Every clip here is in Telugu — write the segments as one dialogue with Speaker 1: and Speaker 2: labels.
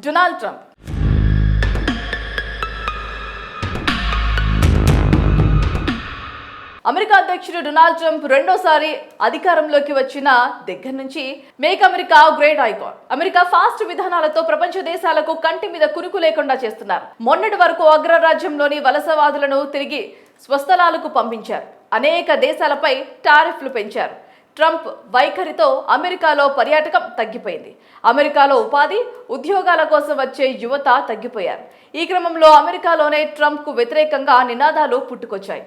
Speaker 1: డొనాల్డ్ ట్రంప్ అమెరికా అధ్యక్షుడు డొనాల్డ్ ట్రంప్ రెండోసారి అధికారంలోకి వచ్చిన దగ్గర నుంచి make America great icon America fast విధానాలతో ప్రపంచ దేశాలకు కంటి మీద కునుకు లేకుండా చేస్తున్నారు. మొన్నటి వరకు అగ్రరాజ్యంలోని వలసవాదులను తిరిగి స్వస్థలాలకు పంపించారు. అనేక దేశాలపై టారిఫ్లు పెంచారు. ట్రంప్ వైఖరితో అమెరికాలో పర్యాటకం తగ్గిపోయింది. అమెరికాలో ఉపాధి, ఉద్యోగాల కోసం వచ్చే యువత తగ్గిపోయారు. ఈ క్రమంలో అమెరికాలోనే ట్రంప్కు వ్యతిరేకంగా నినాదాలు పుట్టుకొచ్చాయి.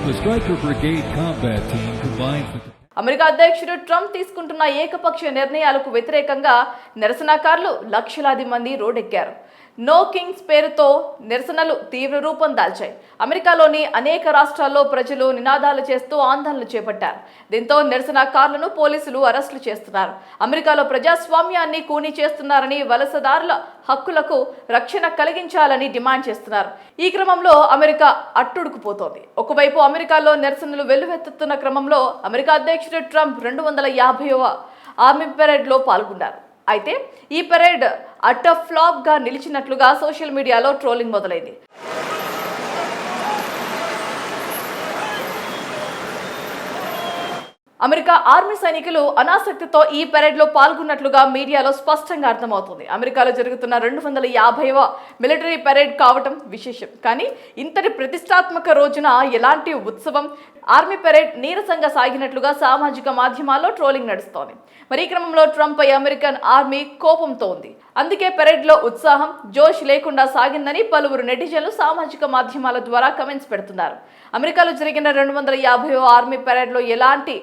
Speaker 2: The Stryker Brigade combat team combines with
Speaker 1: America అధ్యక్షుడు ట్రంప్ తీసుకుంటున్న ఏకపక్ష నిర్ణయాలకు వ్యతిరేకంగా నిరసనకారులు లక్షలాది మంది రోడ్డెక్కారు. నో కింగ్స్ పేరుతో నిరసనలు తీవ్ర రూపం దాల్చాయి. అమెరికాలోని అనేక రాష్ట్రాల్లో ప్రజలు నినాదాలు చేస్తూ ఆందోళనలు చేపట్టారు. దీంతో నిరసనకారులను పోలీసులు అరెస్టులు చేస్తున్నారు. అమెరికాలో ప్రజాస్వామ్యాన్ని కూనీ చేస్తున్నారని, వలసదారుల హక్కులకు రక్షణ కలిగించాలని డిమాండ్ చేస్తున్నారు. ఈ క్రమంలో అమెరికా అట్టుడుకుపోతోంది. ఒకవైపు అమెరికాలో నిరసనలు వెల్లువెత్తుతున్న క్రమంలో అమెరికా అధ్యక్షుడు ట్రంప్ 250వ ఆర్మీ పెరేడ్లో పాల్గొన్నారు. అయితే ఈ పెరేడ్ అటర్ ఫ్లాప్ గా నిలిచినట్లుగా సోషల్ మీడియాలో ట్రోలింగ్ మొదలైంది. అమెరికా ఆర్మీ సైనికులు అనాసక్తితో ఈ పెరేడ్ లో పాల్గొన్నట్లుగా మీడియాలో స్పష్టంగా అర్థమవుతుంది. అమెరికాలో జరుగుతున్న 250వ మిలిటరీ పెరేడ్ కావటం విశేషం. కానీ ఇంతటి ప్రతిష్టాత్మక రోజున ఎలాంటి ఉత్సవం, ఆర్మీ పెరేడ్ నీరసంగా సాగినట్లుగా సామాజిక మాధ్యమాల్లో ట్రోలింగ్ నడుస్తోంది. మరి ఈ క్రమంలో ట్రంప్ పై అమెరికన్ ఆర్మీ కోపంతో ఉంది. అందుకే పెరేడ్ లో ఉత్సాహం, జోష్ లేకుండా సాగిందని పలువురు నెటిజన్లు సామాజిక మాధ్యమాల ద్వారా కమెంట్స్ పెడుతున్నారు. అమెరికాలో జరిగిన 250వ ఆర్మీ పెరేడ్ లో ఎలాంటి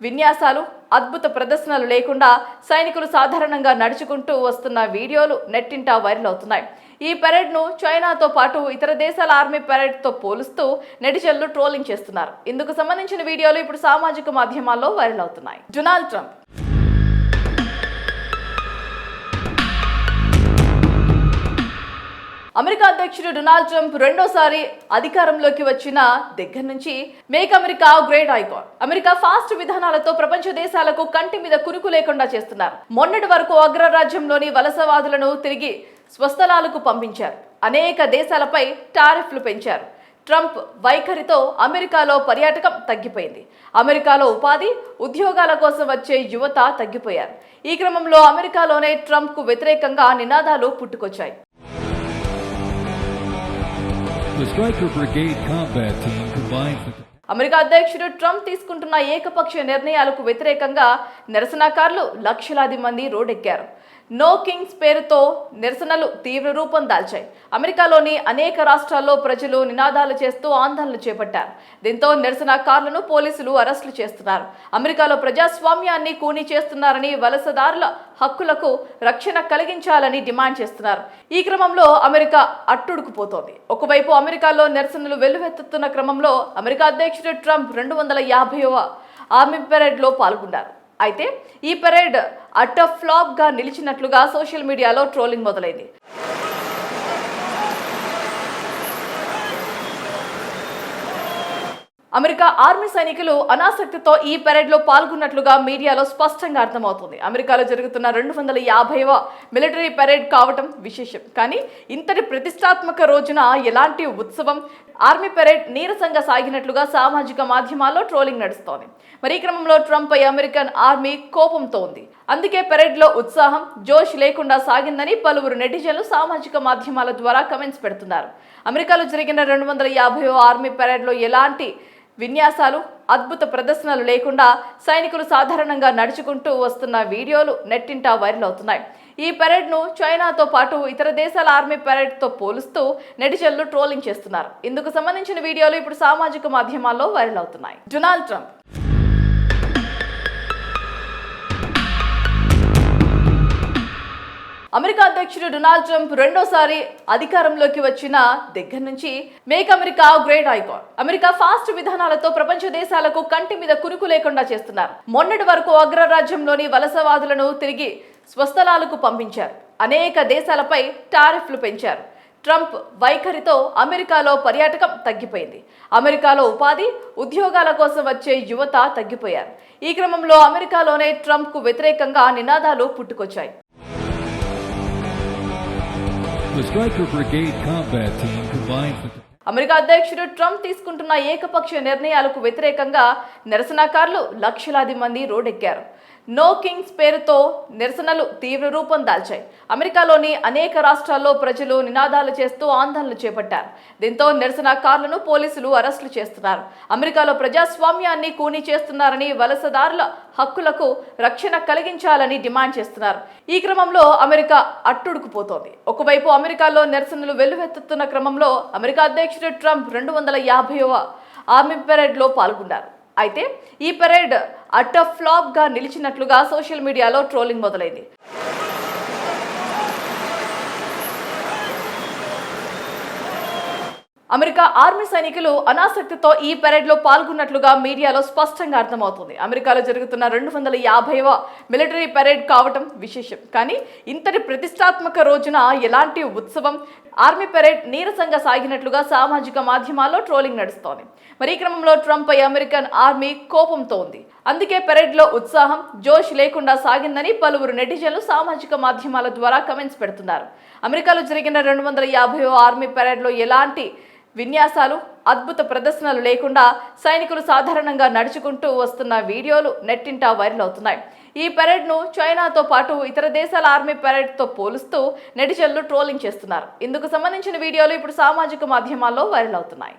Speaker 1: విన్యాసాలు, అద్భుత ప్రదర్శనలు లేకుండా సైనికులు సాధారణంగా నడుచుకుంటూ వస్తున్న వీడియోలు నెట్టింటా వైరల్ అవుతున్నాయి. ఈ పెరేడ్ను చైనాతో పాటు ఇతర దేశాల ఆర్మీ పెరేడ్తో పోలుస్తూ నెటిజన్లు ట్రోలింగ్ చేస్తున్నారు. ఇందుకు సంబంధించిన వీడియోలు ఇప్పుడు సామాజిక మాధ్యమాల్లో వైరల్ అవుతున్నాయి. డొనాల్డ్ ట్రంప్ అమెరికా అధ్యక్షుడు డొనాల్డ్ ట్రంప్ రెండోసారి అధికారంలోకి వచ్చిన దగ్గర నుంచి make America great icon America fast విధానాలతో ప్రపంచ దేశాలకు కంటి మీద కునుకు లేకుండా చేస్తున్నారు. మొన్నటి వరకు అగ్రరాజ్యంలోని వలసవాదులను తిరిగి స్వస్థలాలకు పంపించారు. అనేక దేశాలపై టారిఫ్లు పెంచారు. ట్రంప్ వైఖరితో అమెరికాలో పర్యాటకం తగ్గిపోయింది. అమెరికాలో ఉపాధి, ఉద్యోగాల కోసం వచ్చే యువత తగ్గిపోయారు. ఈ క్రమంలో అమెరికాలోనే ట్రంప్కు వ్యతిరేకంగా నినాదాలు పుట్టుకొచ్చాయి.
Speaker 2: the Stryker Brigade combat team combines with
Speaker 1: America అధ్యక్షుడు ట్రంప్ తీసుకుంటున్న ఏకపక్ష నిర్ణయాలకు వ్యతిరేకంగా నిరసనకారులు లక్షలాది మంది రోడ్డెక్కారు. నో కింగ్స్ పేరుతో నిరసనలు తీవ్ర రూపం దాల్చాయి. అమెరికాలోని అనేక రాష్ట్రాల్లో ప్రజలు నినాదాలు చేస్తూ ఆందోళనలు చేపట్టారు. దీంతో నిరసనకారులను పోలీసులు అరెస్టులు చేస్తున్నారు. అమెరికాలో ప్రజాస్వామ్యాన్ని కూనీ చేస్తున్నారని, వలసదారుల హక్కులకు రక్షణ కలిగించాలని డిమాండ్ చేస్తున్నారు. ఈ క్రమంలో అమెరికా అట్టుడుకుపోతోంది. ఒకవైపు అమెరికాలో నిరసనలు వెల్లువెత్తుతున్న క్రమంలో అమెరికా అధ్యక్షుడు ట్రంప్ 250వ ఆర్మీ పెరేడ్లో పాల్గొన్నారు. అయితే ఈ పెరేడ్ అటర్ ఫ్లాప్ గా నిలిచినట్లుగా సోషల్ మీడియాలో ట్రోలింగ్ మొదలైంది. అమెరికా ఆర్మీ సైనికులు అనాసక్తితో ఈ పెరేడ్ లో పాల్గొన్నట్లుగా మీడియాలో స్పష్టంగా అర్థమవుతుంది. అమెరికాలో జరుగుతున్న 250వ మిలిటరీ పెరేడ్ కావటం విశేషం. కానీ ఇంతటి ప్రతిష్టాత్మక రోజున ఎలాంటి ఉత్సవం, ఆర్మీ పెరేడ్ నీరసంగా సాగినట్లుగా సామాజిక మాధ్యమాల్లో ట్రోలింగ్ నడుస్తోంది. మరి ఈ క్రమంలో ట్రంప్ పై అమెరికన్ ఆర్మీ కోపంతో ఉంది. అందుకే పెరేడ్ లో ఉత్సాహం, జోష్ లేకుండా సాగిందని పలువురు నెటిజన్లు సామాజిక మాధ్యమాల ద్వారా కమెంట్స్ పెడుతున్నారు. అమెరికాలో జరిగిన 250వ ఆర్మీ పెరేడ్ లో ఎలాంటి విన్యాసాలు, అద్భుత ప్రదర్శనలు లేకుండా సైనికులు సాధారణంగా నడుచుకుంటూ వస్తున్న వీడియోలు నెట్టింటా వైరల్ అవుతున్నాయి. ఈ పెరేడ్ను చైనాతో పాటు ఇతర దేశాల ఆర్మీ పెరేడ్తో పోలుస్తూ నెటిజన్లు ట్రోలింగ్ చేస్తున్నారు. ఇందుకు సంబంధించిన వీడియోలు ఇప్పుడు సామాజిక మాధ్యమాల్లో వైరల్ అవుతున్నాయి. డొనాల్డ్ ట్రంప్ అమెరికా అధ్యక్షుడు డొనాల్డ్ ట్రంప్ రెండోసారి అధికారంలోకి వచ్చిన దగ్గర నుంచి make America great icon America fast విధానాలతో ప్రపంచ దేశాలకు కంటి మీద కునుకు లేకుండా చేస్తున్నారు. మొన్నటి వరకు అగ్రరాజ్యంలోని వలసవాదులను తిరిగి స్వస్థలాలకు పంపించారు. అనేక దేశాలపై టారిఫ్లు పెంచారు. ట్రంప్ వైఖరితో అమెరికాలో పర్యాటకం తగ్గిపోయింది. అమెరికాలో ఉపాధి, ఉద్యోగాల కోసం వచ్చే యువత తగ్గిపోయారు. ఈ క్రమంలో అమెరికాలోనే ట్రంప్కు వ్యతిరేకంగా నినాదాలు పుట్టుకొచ్చాయి.
Speaker 2: The Stryker Brigade Combat Team combined with the
Speaker 1: America అధ్యక్షుడు ట్రంప్ తీసుకుంటున్న ఏకపక్ష నిర్ణయాలకు వ్యతిరేకంగా నిరసనకారులు లక్షలాది మంది రోడ్డెక్కారు. నో కింగ్స్ పేరుతో నిరసనలు తీవ్ర రూపం దాల్చాయి. అమెరికాలోని అనేక రాష్ట్రాల్లో ప్రజలు నినాదాలు చేస్తూ ఆందోళనలు చేపట్టారు. దీంతో నిరసనకారులను పోలీసులు అరెస్టులు చేస్తున్నారు. అమెరికాలో ప్రజాస్వామ్యాన్ని కూనీ చేస్తున్నారని, వలసదారుల హక్కులకు రక్షణ కలిగించాలని డిమాండ్ చేస్తున్నారు. ఈ క్రమంలో అమెరికా అట్టుడుకుపోతోంది. ఒకవైపు అమెరికాలో నిరసనలు వెల్లువెత్తుతున్న క్రమంలో అమెరికా అధ్యక్షుడు ట్రంప్ 250వ ఆర్మీ పెరేడ్లో పాల్గొన్నారు. అయితే ఈ పెరేడ్ అట్టర్ ఫ్లాప్ గా నిలిచినట్లుగా సోషల్ మీడియాలో ట్రోలింగ్ మొదలైంది. అమెరికా ఆర్మీ సైనికులు అనాసక్తితో ఈ పెరేడ్లో పాల్గొన్నట్లుగా మీడియాలో స్పష్టంగా అర్థమవుతుంది. అమెరికాలో జరుగుతున్న 250వ మిలిటరీ పెరేడ్ కావటం విశేషం. కానీ ఇంతటి ప్రతిష్టాత్మక రోజున ఎలాంటి ఉత్సవం, ఆర్మీ పెరేడ్ నీరసంగా సాగినట్లుగా సామాజిక మాధ్యమాల్లో ట్రోలింగ్ నడుస్తోంది. మరి ఈ క్రమంలో ట్రంప్ పై అమెరికన్ ఆర్మీ కోపంతో ఉంది. అందుకే పెరేడ్లో ఉత్సాహం, జోష్ లేకుండా సాగిందని పలువురు నెటిజన్లు సామాజిక మాధ్యమాల ద్వారా కమెంట్స్ పెడుతున్నారు. అమెరికాలో జరిగిన 250వ ఆర్మీ పెరేడ్లో ఎలాంటి విన్యాసాలు, అద్భుత ప్రదర్శనలు లేకుండా సైనికులు సాధారణంగా నడుచుకుంటూ వస్తున్న వీడియోలు నెట్టింటా వైరల్ అవుతున్నాయి. ఈ పెరేడ్ను చైనాతో పాటు ఇతర దేశాల ఆర్మీ పెరేడ్తో పోలుస్తూ నెటిజన్లు ట్రోలింగ్ చేస్తున్నారు. ఇందుకు సంబంధించిన వీడియోలు ఇప్పుడు సామాజిక మాధ్యమాల్లో వైరల్ అవుతున్నాయి.